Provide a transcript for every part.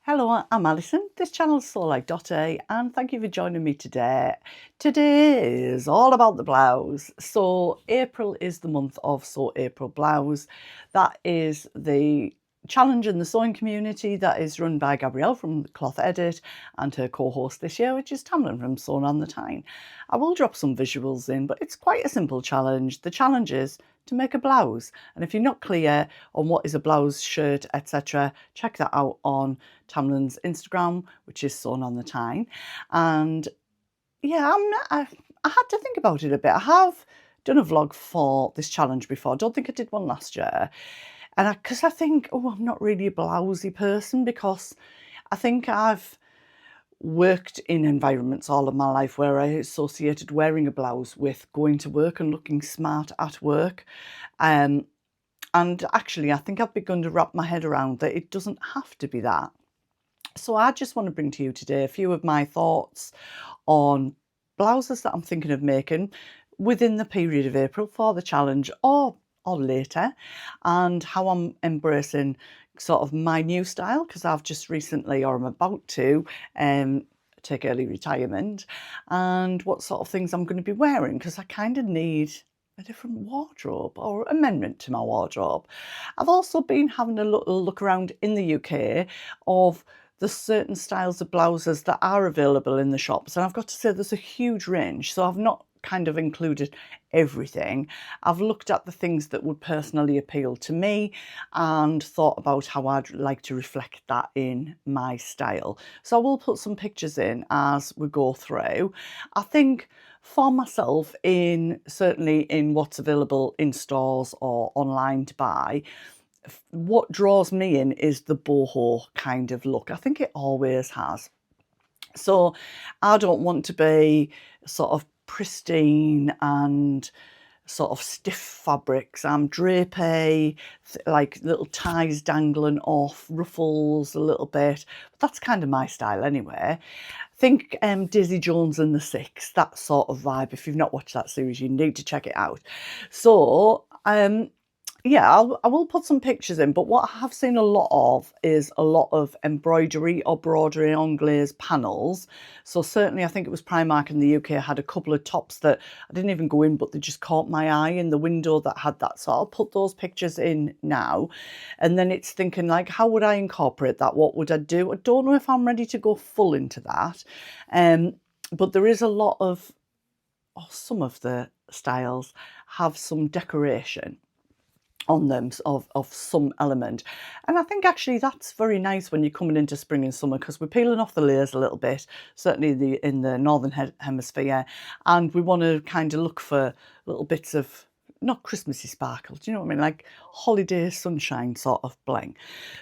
Hello, I'm Alison. This channel is soulike.a and thank you for joining me today. Today is all about the blouse. So April is the month of Sew April Blouse. That is the challenge in the sewing community that is run by Gabrielle from Cloth Edit and her co-host this year, which is Tamlin from Sewn on the Tyne. I will drop some visuals in, but it's quite a simple challenge. The challenge is to make a blouse, and if you're not clear on what is a blouse, shirt, etc., check that out on Tamlin's Instagram, which is Sewn on the Tyne. And yeah, I had to think about it a bit. I have done a vlog for this challenge before. I don't think I did one last year, and because I think, oh, I'm not really a blousey person, because I think I've worked in environments all of my life where I associated wearing a blouse with going to work and looking smart at work. And actually, I think I've begun to wrap my head around that it doesn't have to be that. So I just want to bring to you today a few of my thoughts on blouses that I'm thinking of making within the period of April for the challenge or later, and how I'm embracing sort of my new style, because I've just recently, or I'm about to, take early retirement, and what sort of things I'm going to be wearing, because I kind of need a different wardrobe or amendment to my wardrobe. I've also been having a little look around in the UK of the certain styles of blouses that are available in the shops, and I've got to say there's a huge range, so I've not kind of included everything. I've looked at the things that would personally appeal to me and thought about how I'd like to reflect that in my style. So I will put some pictures in as we go through. I think for myself, certainly in what's available in stores or online to buy, what draws me in is the boho kind of look. I think it always has. So I don't want to be sort of pristine and sort of stiff fabrics. I'm drapey, like little ties dangling off, ruffles a little bit. But that's kind of my style anyway. Think Daisy Jones and the Six, that sort of vibe. If you've not watched that series, you need to check it out. So yeah, I will put some pictures in, but what I have seen a lot of is a lot of embroidery or broderie on glazed panels. So certainly I think it was Primark in the UK had a couple of tops that I didn't even go in, but they just caught my eye in the window that had that. So I'll put those pictures in now. And then it's thinking, like, how would I incorporate that? What would I do? I don't know if I'm ready to go full into that. But there is a lot of, or some of the styles have some decoration on them of some element, and I think actually that's very nice when you're coming into spring and summer, because we're peeling off the layers a little bit, certainly in the northern hemisphere, and we want to kind of look for little bits of not Christmassy sparkle, do you know what I mean, like holiday sunshine sort of bling.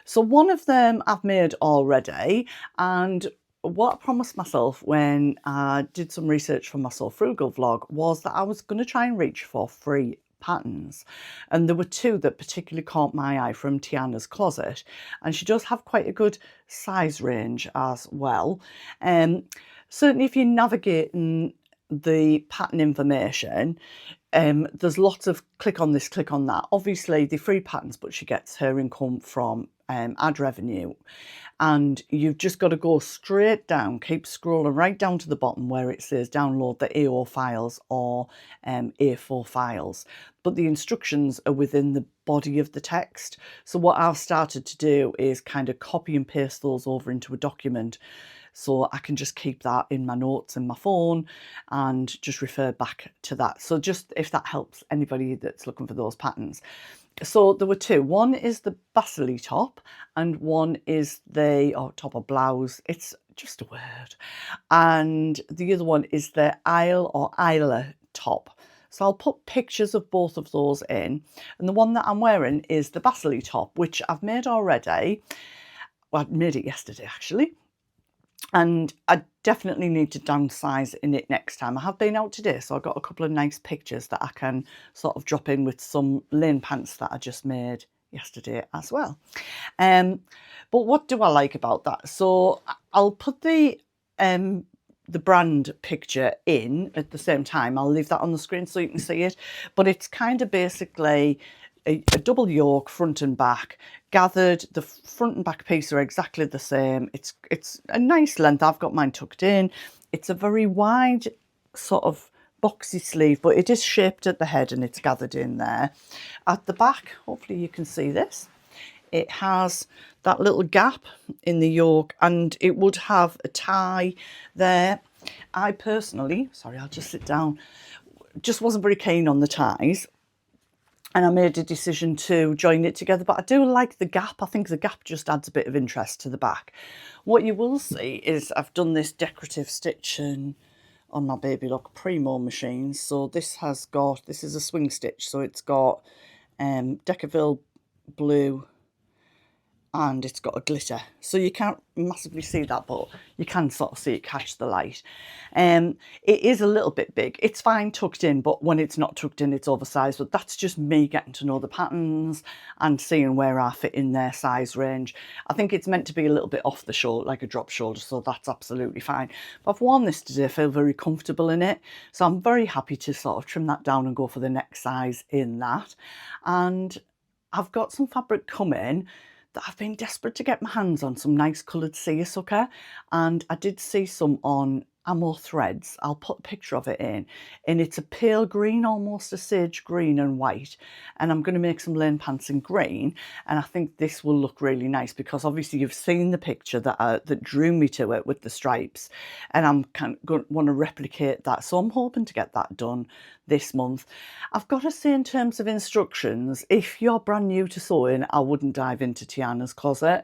So one of them I've made already, and what I promised myself when I did some research for my So Frugal vlog was that I was going to try and reach for free patterns, and there were two that particularly caught my eye from Tiana's Closet, and she does have quite a good size range as well. Certainly if you're navigating the pattern information, there's lots of click on this, click on that. Obviously the free patterns, but she gets her income from ad revenue, and you've just got to go straight down, keep scrolling right down to the bottom where it says download the AO files or A4 files, but the instructions are within the body of the text. So what I've started to do is kind of copy and paste those over into a document, so I can just keep that in my notes in my phone and just refer back to that. So just if that helps anybody that's looking for those patterns. So there were two. One is the Basili top, and one is the top or blouse. It's just a word. And the other one is the Isle or Isla top. So I'll put pictures of both of those in. And the one that I'm wearing is the Basili top, which I've made already. Well, I made it yesterday actually. And I definitely need to downsize in it next time. I have been out today, so I got a couple of nice pictures that I can sort of drop in with some lane pants that I just made yesterday as well. But what do I like about that? So I'll put the brand picture in at the same time. I'll leave that on the screen so you can see it, but it's kind of basically a double yoke, front and back, gathered. The front and back piece are exactly the same. It's a nice length. I've got mine tucked in. It's a very wide sort of boxy sleeve, but it is shaped at the head and it's gathered in there. At the back, hopefully you can see this, it has that little gap in the yoke and it would have a tie there. I personally, sorry, I'll just sit down, just wasn't very keen on the ties. And I made a decision to join it together, but I do like the gap. I think the gap just adds a bit of interest to the back. What you will see is I've done this decorative stitching on my Baby Lock Primo machine. So this is a swing stitch. So it's got Decaville blue and it's got a glitter. So you can't massively see that, but you can sort of see it catch the light. It is a little bit big. It's fine tucked in, but when it's not tucked in, it's oversized. But that's just me getting to know the patterns and seeing where I fit in their size range. I think it's meant to be a little bit off the shoulder, like a drop shoulder, so that's absolutely fine. But I've worn this today, I feel very comfortable in it. So I'm very happy to sort of trim that down and go for the next size in that. And I've got some fabric coming that I've been desperate to get my hands on, some nice coloured seersucker, and I did see some on Ammo Threads. I'll put a picture of it in, and it's a pale green, almost a sage green and white, and I'm going to make some lane pants in green, and I think this will look really nice because obviously you've seen the picture that drew me to it with the stripes, and I'm kind of going to want to replicate that, so I'm hoping to get that done this month. I've got to say, in terms of instructions, if you're brand new to sewing, I wouldn't dive into Tiana's closet.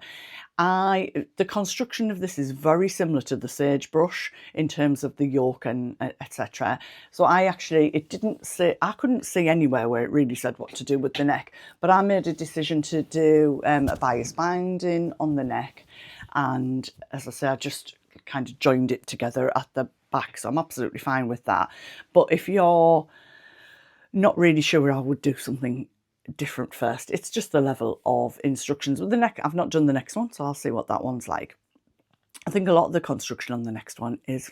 The construction of this is very similar to the sagebrush in terms of the yoke and etc. So it didn't say, I couldn't see anywhere where it really said what to do with the neck, but I made a decision to do a bias binding on the neck, and as I say, I just kind of joined it together at the back, so I'm absolutely fine with that. But if you're not really sure, I would do something different first. It's just the level of instructions with the neck. I've not done the next one, so I'll see what that one's like. I think a lot of the construction on the next one is,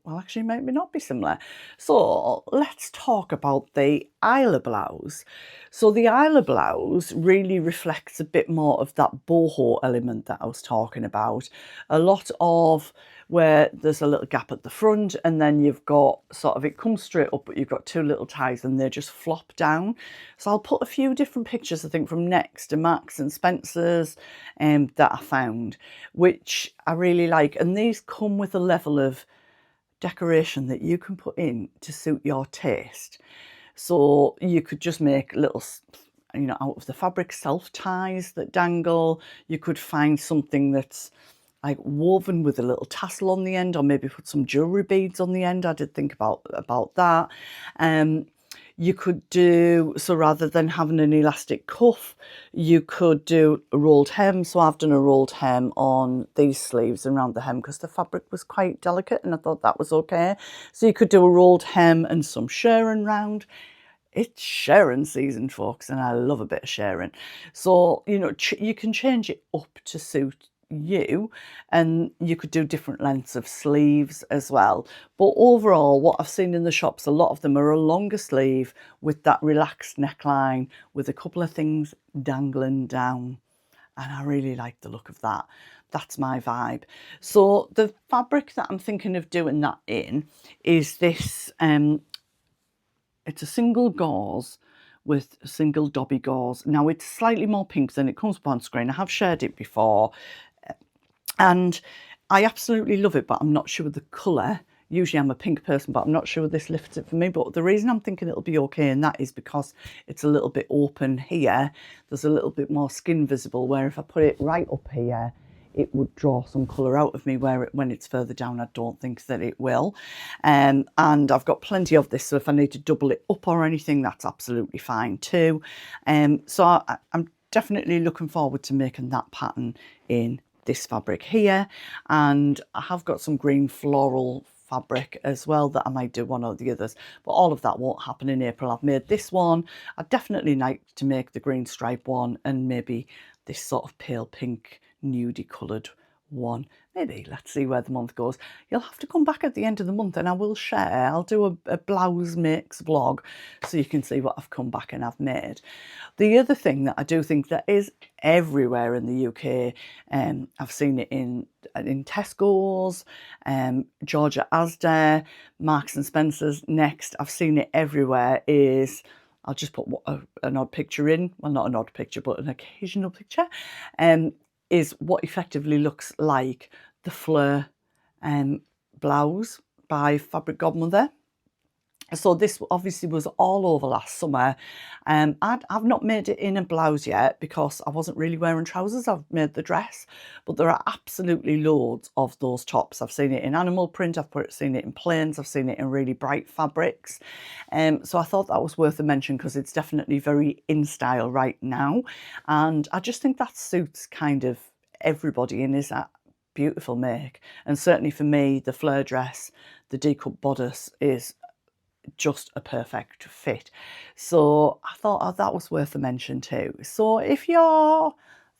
well, actually maybe not be similar. So let's talk about the Isla blouse. So the Isla blouse really reflects a bit more of that boho element that I was talking about. A lot of where there's a little gap at the front, and then you've got sort of, it comes straight up, but you've got two little ties and they just flop down. So I'll put a few different pictures, I think, from Next and Marks and Spencer's that I found, which I really like. And these come with a level of decoration that you can put in to suit your taste. So you could just make little, out of the fabric, self ties that dangle. You could find something that's like woven with a little tassel on the end, or maybe put some jewelry beads on the end. I did think about that. You could do, so rather than having an elastic cuff, you could do a rolled hem. So I've done a rolled hem on these sleeves and around the hem because the fabric was quite delicate and I thought that was okay. So you could do a rolled hem and some shirring round. It's shirring season, folks, and I love a bit of shirring. So, you can change it up to suit you, and you could do different lengths of sleeves as well. But overall, what I've seen in the shops, a lot of them are a longer sleeve with that relaxed neckline with a couple of things dangling down, and I really like the look of that. That's my vibe. So the fabric that I'm thinking of doing that in is this, it's a single gauze with a single dobby gauze. Now it's slightly more pink than it comes up on screen. I have shared it before, and I absolutely love it, but I'm not sure of the colour. Usually I'm a pink person, but I'm not sure this lifts it for me. But the reason I'm thinking it'll be okay in that is because it's a little bit open here. There's a little bit more skin visible, where if I put it right up here, it would draw some colour out of me, where when it's further down, I don't think that it will. And I've got plenty of this, so if I need to double it up or anything, that's absolutely fine too. So I'm definitely looking forward to making that pattern in this fabric here. And I have got some green floral fabric as well that I might do one or the others, but all of that won't happen in April. I've made this one. I'd definitely like to make the green stripe one, and maybe this sort of pale pink nudie coloured one. Maybe, let's see where the month goes. You'll have to come back at the end of the month and I will share. I'll do a blouse mix vlog so you can see what I've come back and I've made. The other thing that I do think that is everywhere in the UK, I've seen it in Tesco's, Georgia Asda, Marks and Spencer's, Next. I've seen it everywhere. Is I'll just put an odd picture in. Well, not an odd picture, but an occasional picture. Is what effectively looks like the Fleur blouse by Fabric Godmother. So this obviously was all over last summer. I've not made it in a blouse yet because I wasn't really wearing trousers. I've made the dress, but there are absolutely loads of those tops. I've seen it in animal print, I've seen it in plains, I've seen it in really bright fabrics. So I thought that was worth a mention because it's definitely very in style right now. And I just think that suits kind of everybody and is that beautiful make. And certainly for me, the Fleur dress, the D-cup bodice is just a perfect fit. So I thought that was worth a mention too. So if you're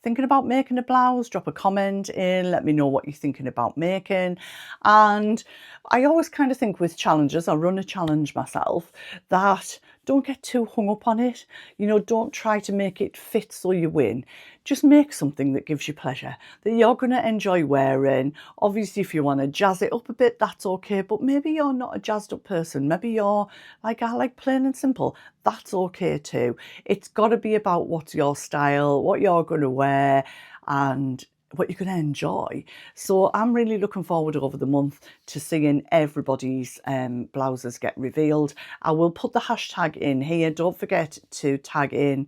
thinking about making a blouse, drop a comment in, let me know what you're thinking about making. And I always kind of think with challenges, I run a challenge myself, that don't get too hung up on it. You know, don't try to make it fit so you win. Just make something that gives you pleasure, that you're going to enjoy wearing. Obviously, if you want to jazz it up a bit, that's okay. But maybe you're not a jazzed up person. Maybe you're like, I like plain and simple. That's okay too. It's got to be about what's your style, what you're going to wear, and what you're going to enjoy. So I'm really looking forward over the month to seeing everybody's blouses get revealed. I will put the hashtag in here. Don't forget to tag in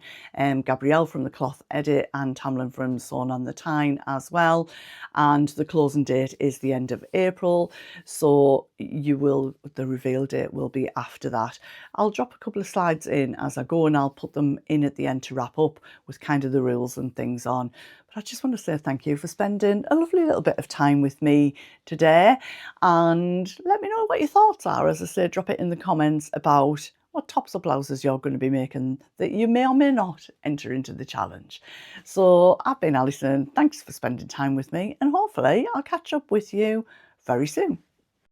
Gabrielle from the Cloth Edit and Tamlin from Sewn on the Tyne as well. And the closing date is the end of April. So the reveal date will be after that. I'll drop a couple of slides in as I go and I'll put them in at the end to wrap up with kind of the rules and things on. But I just want to say thank you for spending a lovely little bit of time with me today. And let me know what your thoughts are. As I say, drop it in the comments about what tops or blouses you're going to be making that you may or may not enter into the challenge. So I've been Alison. Thanks for spending time with me. And hopefully I'll catch up with you very soon.